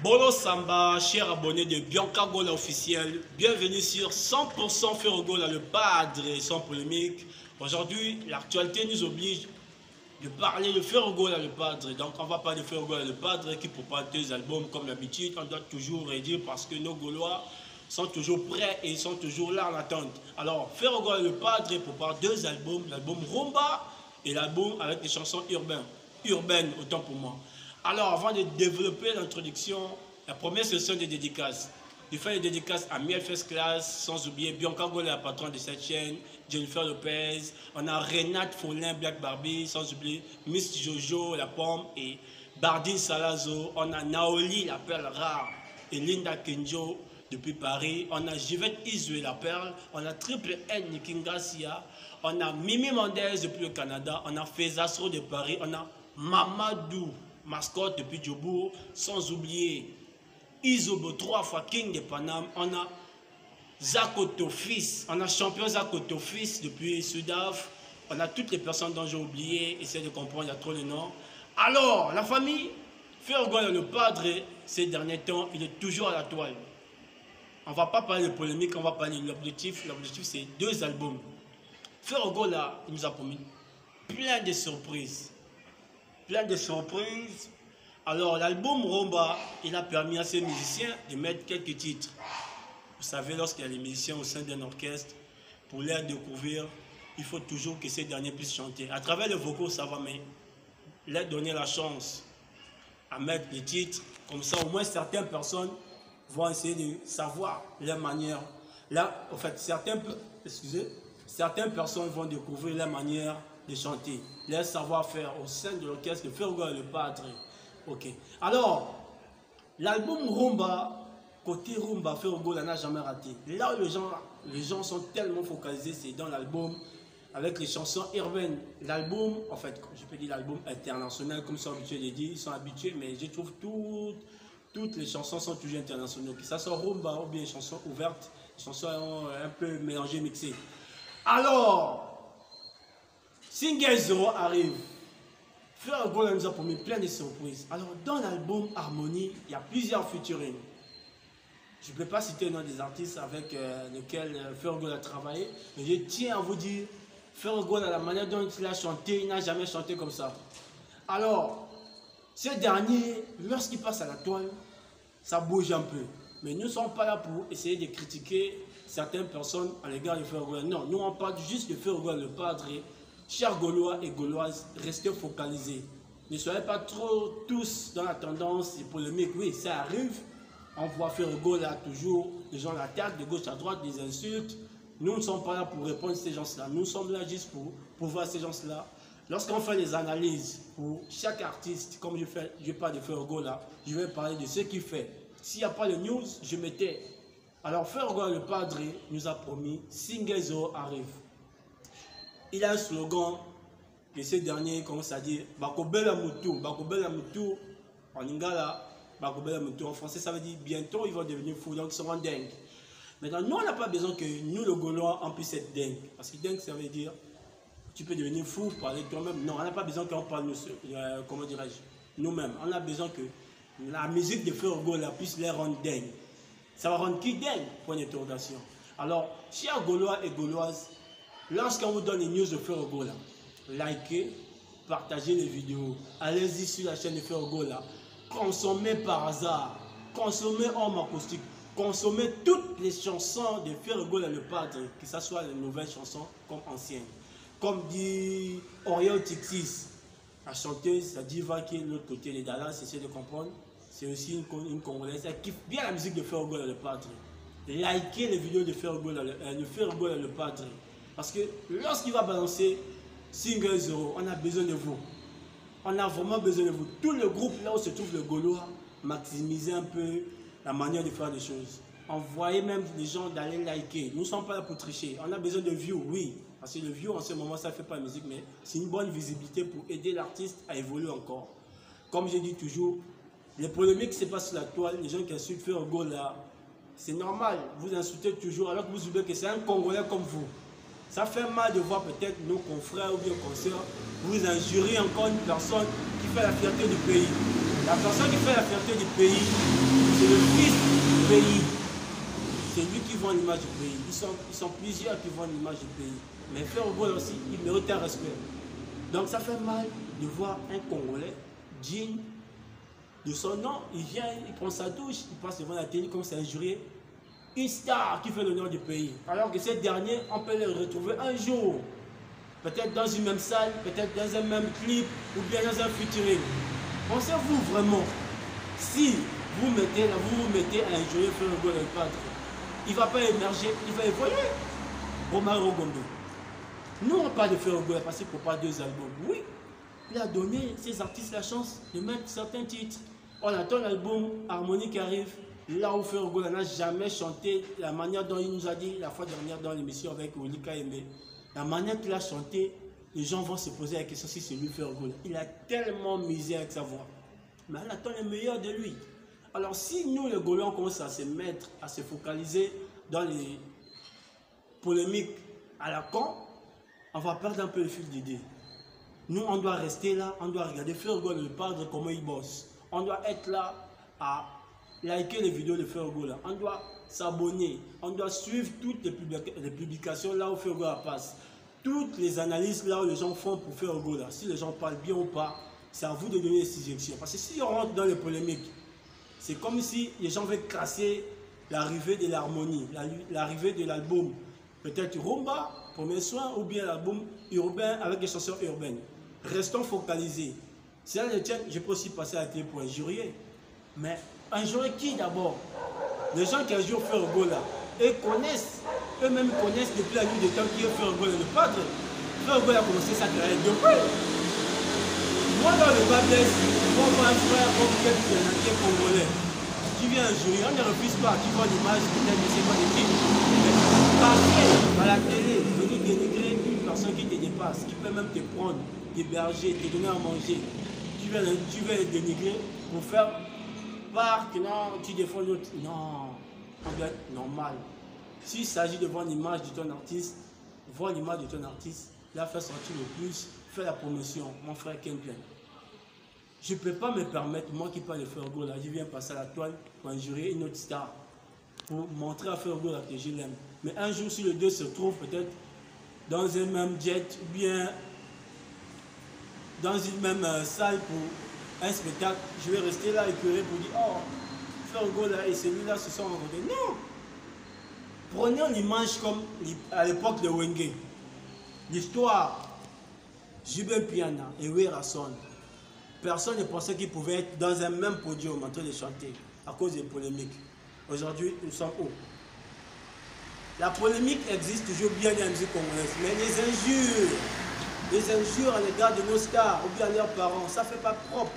Bolo Samba, chers abonnés de Bianca Gola officiel, bienvenue sur 100% Ferrogola, le padre sans polémique. Aujourd'hui, l'actualité nous oblige de parler de Ferrogola, le padre. Donc, on va parler de Ferrogola, le padre, qui prépare deux albums comme d'habitude. On doit toujours redire parce que nos Gaulois sont toujours prêts et ils sont toujours là en attente. Alors, Ferrogola, le padre, prépare deux albums, l'album Rumba et l'album avec des chansons urbaines, autant pour moi. Alors, avant de développer l'introduction, la première session de dédicaces. Je fais les dédicaces à Miel First Class, sans oublier Bianca Gola, la patronne de cette chaîne, Jennifer Lopez, on a Renate Follin, Black Barbie, sans oublier Miss Jojo, la pomme, et Bardine Salazo, on a Naoli, la perle rare, et Linda Kenjo, depuis Paris, on a Jivette Isoué, la perle, on a Triple N, Nikingasia, on a Mimi Mendez depuis le Canada, on a Fezasro de Paris, on a Mamadou, mascotte depuis Djobourg, sans oublier Isobo, 3 fois King de Paname, on a Zakoto fils, on a champion Zakoto fils depuis Sudaf, on a toutes les personnes dont j'ai oublié, essayez de comprendre, il y a trop de noms. Alors, la famille, Ferrogola le padre, ces derniers temps, il est toujours à la toile. On ne va pas parler de polémique, on va parler de l'objectif. L'objectif, c'est deux albums. Ferrogola, il nous a promis plein de surprises. Plein de surprises. Alors, l'album Rumba, il a permis à ces musiciens de mettre quelques titres. Vous savez, lorsqu'il y a les musiciens au sein d'un orchestre, pour les découvrir, il faut toujours que ces derniers puissent chanter. À travers les vocaux, ça va, mais leur donner la chance à mettre les titres. Comme ça, au moins, certaines personnes vont essayer de savoir leur manière. Là, en fait, certaines personnes vont découvrir leur manière de chanter, leur savoir-faire au sein de l'orchestre de Ferrogola le padre. Ok. Alors, l'album Rumba, côté Rumba, Ferrogola n'a jamais raté. Là où les gens sont tellement focalisés, c'est dans l'album avec les chansons urbaines. L'album, en fait, je peux dire l'album international, comme ils sont habitués de dire, ils sont habitués, mais je trouve toutes les chansons sont toujours internationales. Que ça soit Rumba ou bien chansons ouvertes, chansons un peu mélangées, mixées. Alors, Single Zero arrive. Ferrogola nous a promis plein de surprises. Alors, dans l'album Harmonie, il y a plusieurs featuring. Je ne peux pas citer le nom des artistes avec lesquels Ferrogola a travaillé, mais je tiens à vous dire, Ferrogola, la manière dont il a chanté, il n'a jamais chanté comme ça. Alors, ce dernier, lorsqu'il passe à la toile, ça bouge un peu. Mais nous ne sommes pas là pour essayer de critiquer certaines personnes à l'égard de Ferrogola. Non, nous on parle juste de Ferrogola le padre. Chers Gaulois et Gauloises, restez focalisés. Ne soyez pas trop tous dans la tendance des polémiques. Oui, ça arrive. On voit Ferrogola toujours, les gens l'attaquent de gauche à droite, des insultes. Nous ne sommes pas là pour répondre à ces gens-là. Nous sommes là juste pour voir ces gens-là. Lorsqu'on fait les analyses pour chaque artiste, comme je parle de Ferrogola, je vais parler de ce qu'il fait. S'il n'y a pas de news, je m'étais. Alors Ferrogola le padre nous a promis, Single Zero arrive. Il a un slogan que ces derniers commencent à dire Bakobela Mutu, Bakobela Mutu en lingala, Bakobela Mutu en français, ça veut dire bientôt ils vont devenir fous, donc ils seront dingues. Maintenant, nous on n'a pas besoin que nous le Gaulois on puisse être dingue, parce que dingue ça veut dire tu peux devenir fou, parler de toi-même. Non, on n'a pas besoin qu'on parle comment dirais-je, nous-mêmes. On a besoin que la musique de Ferrogola puisse les rendre dingues. Ça va rendre qui dingue? Point d'interrogation. Alors, chers Gaulois et Gauloises, lorsqu'on vous donne les news de Ferrogola, likez, partagez les vidéos, allez-y sur la chaîne de Ferrogola, consommez par hasard, consommez en acoustique, consommez toutes les chansons de Ferrogola le padre, que ce soit les nouvelles chansons comme anciennes. Comme dit Oriol Tixis, la chanteuse, la diva qui est de l'autre côté des Dallas, essayez de comprendre, c'est aussi une Congolaise, elle kiffe bien la musique de Ferrogola le padre. Likez les vidéos de Ferrogola le padre. Parce que lorsqu'il va balancer Single Zero, on a besoin de vous. On a vraiment besoin de vous. Tout le groupe là où se trouve le Gaulois, maximiser un peu la manière de faire les choses. Envoyez même les gens d'aller liker. Nous ne sommes pas là pour tricher. On a besoin de views, oui. Parce que le view en ce moment, ça ne fait pas la musique, mais c'est une bonne visibilité pour aider l'artiste à évoluer encore. Comme je dis toujours, les polémiques se passent sur la toile. Les gens qui insultent Ferrogola, c'est normal. Vous insultez toujours alors que vous oubliez que c'est un Congolais comme vous. Ça fait mal de voir peut-être nos confrères ou bien consoeurs vous injurier encore une personne qui fait la fierté du pays. La personne qui fait la fierté du pays, c'est le fils du pays. C'est lui qui vend l'image du pays. Ils sont plusieurs qui vendent l'image du pays. Mais Ferrogola aussi, il mérite un respect. Donc ça fait mal de voir un Congolais digne de son nom. Il vient, il prend sa douche, il passe devant la télé comme c'est injurié. Une star qui fait l'honneur du pays. Alors que ces derniers, on peut les retrouver un jour. Peut-être dans une même salle, peut-être dans un même clip, ou bien dans un featuring. Pensez-vous vraiment, si vous vous mettez à injurier Ferrogola le Padre, il ne va pas émerger, il va évoluer. Romaro Gombe. Nous, on parle de Ferrogola parce qu'il prépare 2 albums. Oui, il a donné ces artistes la chance de mettre certains titres. On attend l'album Harmonie qui arrive. Là où Ferrogola n'a jamais chanté, la manière dont il nous a dit la fois dernière dans l'émission avec Olika Aimé, la manière qu'il a chanté, les gens vont se poser la question si c'est lui Ferrogola. Il a tellement misé avec sa voix. Mais on attend le meilleur de lui. Alors si nous, les Gaulois, on commence à se mettre, à se focaliser dans les polémiques à la con, on va perdre un peu le fil d'idée. Nous, on doit rester là, on doit regarder Ferrogola le Padre, comment il bosse. On doit être là à liker les vidéos de Ferrogola. On doit s'abonner, on doit suivre toutes les publications là où Ferrogola passe. Toutes les analyses là où les gens font pour Ferrogola. Si les gens parlent bien ou pas, c'est à vous de donner des suggestions. Parce que si on rentre dans les polémiques, c'est comme si les gens veulent casser l'arrivée de l'harmonie, l'arrivée de l'album. Peut-être Rumba, Premier Soin, ou bien l'album urbain avec des chansons urbaines. Restons focalisés. Si on le tient, je peux aussi passer à la télé pour injurier. Mais injurier qui d'abord? Les gens qui injurient Ferrogola, eux connaissent, eux-mêmes connaissent depuis la nuit des temps qui est Ferrogola le Padre. Ferrogola a commencé sa carrière depuis. Moi dans le bas blesse, moi un frère comme quelqu'un qui est congolais, qui vient injurier, on ne refuse pas, qui voit l'image, peut-être je ne sais pas de qui. Mais passer à la télé, venir dénigrer une personne qui te dépasse, qui peut même te prendre, t'héberger, te donner à manger. Tu vas le dénigrer pour faire part que non, tu défends l'autre. Non, on doit être normal. S'il s'agit de voir l'image de ton artiste, voir l'image de ton artiste, la faire sortir le plus, faire la promotion, mon frère Kenpian. Je ne peux pas me permettre, moi qui parle de Ferrogola, je viens passer à la toile pour injurier une autre star, pour montrer à Ferrogola que je l'aime. Mais un jour, si les deux se trouvent peut-être dans un même jet, ou bien dans une même salle pour un spectacle, je vais rester là écœuré pour dire, oh, Ferrogola et celui-là se sont rencontrés. Non! Prenons l'image comme à l'époque de Wenge. L'histoire, Jubin Piana et Werason. Personne ne pensait qu'ils pouvaient être dans un même podium en train de chanter à cause des polémiques. Aujourd'hui, nous sommes où? La polémique existe toujours bien dans la musique congolaise, mais les injures à l'égard de nos stars ou bien à leurs parents, ça ne fait pas propre.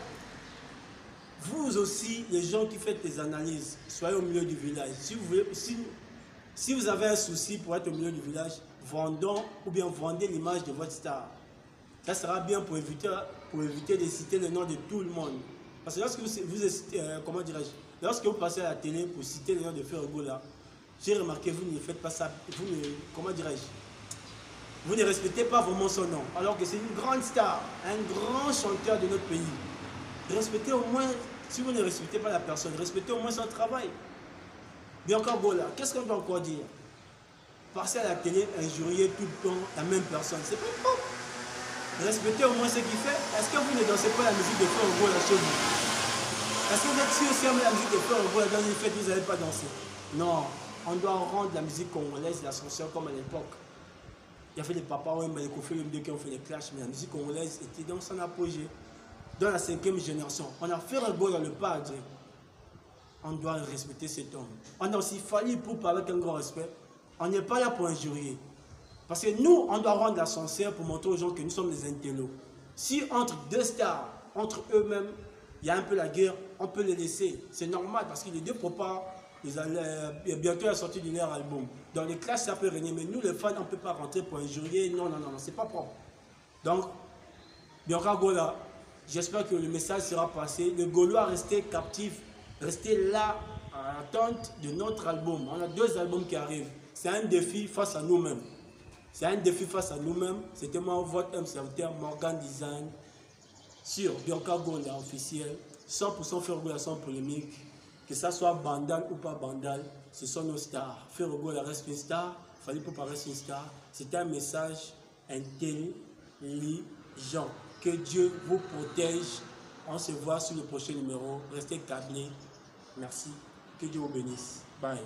Vous aussi, les gens qui faites des analyses, soyez au milieu du village. Si vous avez un souci pour être au milieu du village, vendons ou bien vendez l'image de votre star. Ça sera bien pour éviter de citer le nom de tout le monde. Parce que lorsque comment dirais-je, lorsque vous passez à la télé pour citer le nom de Ferrogola, j'ai remarqué vous ne faites pas ça, comment dirais-je, vous ne respectez pas vraiment son nom. Alors que c'est une grande star, un grand chanteur de notre pays. Respectez au moins, si vous ne respectez pas la personne, respectez au moins son travail. Bianca Gola, qu'est-ce qu'on doit encore dire? Passer à la télé, injurier tout le temps la même personne, c'est pas propre. Respectez au moins ce qu'il fait. Est-ce que vous ne dansez pas la musique de Ferrogola chez vous? Est-ce que vous êtes si aimez la musique de Ferrogola dans une fête, vous n'allez pas danser? Non, on doit rendre la musique congolaise, l'ascension comme à l'époque. Il y avait les papas, les Kofi Olomide qui ont fait les clashs, mais la musique congolaise était dans son apogée. Dans la 5e génération, on a Ferrogola le Padre. On doit respecter cet homme. On a aussi fallu pour parler avec un grand respect. On n'est pas là pour injurier. Parce que nous, on doit rendre l'ascenseur pour montrer aux gens que nous sommes des intellos. Si entre deux stars, entre eux-mêmes, il y a un peu la guerre, on peut les laisser. C'est normal parce que les deux préparent bientôt la sortie de leur album. Dans les classes, ça peut régner. Mais nous, les fans, on ne peut pas rentrer pour injurier. Non, non, non, non, c'est pas propre. Donc, Bianca Gola, j'espère que le message sera passé. Le Gaulois rester captif, rester là à l'attente de notre album. On a 2 albums qui arrivent. C'est un défi face à nous-mêmes. C'est un défi face à nous-mêmes. C'était moi, votre homme serviteur, Morgan Design, sur Bianca Gola officiel. 100% Ferrogola sans polémique. Que ça soit Bandal ou pas Bandal, ce sont nos stars. Ferrogola reste une star, Fally Ipupa reste une star. C'est un message intelligent. Que Dieu vous protège. On se voit sur le prochain numéro. Restez câblés. Merci. Que Dieu vous bénisse. Bye.